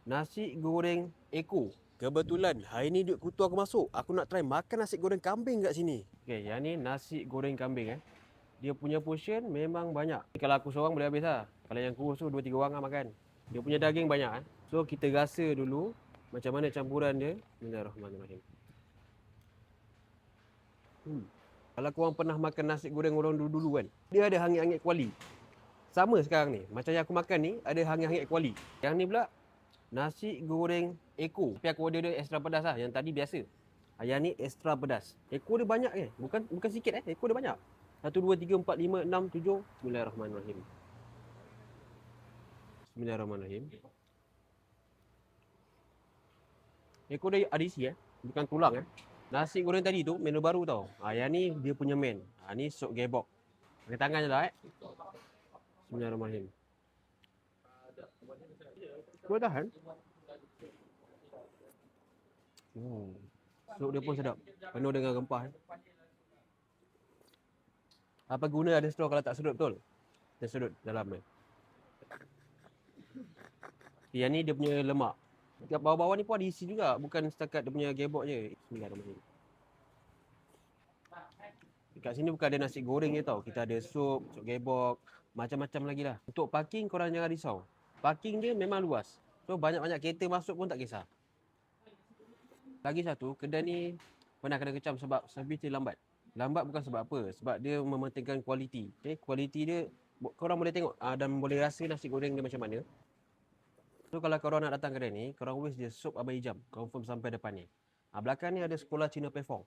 Nasi goreng Eko. Kebetulan hari ni duit kutu aku masuk. Aku nak try makan nasi goreng kambing kat sini. Okey, yang ni nasi goreng kambing Dia punya portion memang banyak. Kalau aku seorang boleh habis lah. Kalau yang kurus tu 2-3 orang lah makan. Dia punya daging banyak So kita rasa dulu macam mana campuran dia. Bismillahirrahmanirrahim. Kalau korang pernah makan nasi goreng orang dulu-dulu kan, dia ada hangit-hangit kuali. Sama sekarang ni. Macam yang aku makan ni ada hangit-hangit kuali. Yang ni pula nasi goreng Eko. Tapi aku order dia extra pedas lah. Yang tadi biasa. Yang ni extra pedas. Eko dia banyak Bukan sikit Eko dia banyak. 1, 2, 3, 4, 5, 6, 7. Bismillahirrahmanirrahim. Bismillahirrahmanirrahim. Eko dia ada isi Bukan tulang Nasi goreng tadi tu menu baru tau. Yang ni dia punya main. Ni sop gebok. Pakai tangan je lah Bismillahirrahmanirrahim. Boleh tahan. Sup dia pun sedap. Penuh dengan rempah Apa guna ada straw kalau tak sedut betul? Dia sedut dalam Yang ni dia punya lemak. Dekat bawah-bawah ni pun ada isi juga. Bukan setakat dia punya gebok je. Bismillahirrahmanirrahim. Dekat sini bukan ada nasi goreng je tau. Kita ada sup gebok, macam-macam lagi lah. Untuk parking korang jangan risau. Parking dia memang luas. So banyak-banyak kereta masuk pun tak kisah. Lagi satu, kedai ni pernah kena kecam sebab servis dia lambat. Lambat bukan sebab apa? Sebab dia mementingkan kualiti. Kualiti dia korang boleh tengok dan boleh rasa nasi goreng dia macam mana. So kalau korang nak datang kedai ni, korang always dia sup abang hijam. Confirm sampai depan ni. Belakang ni ada sekolah Cina Platform.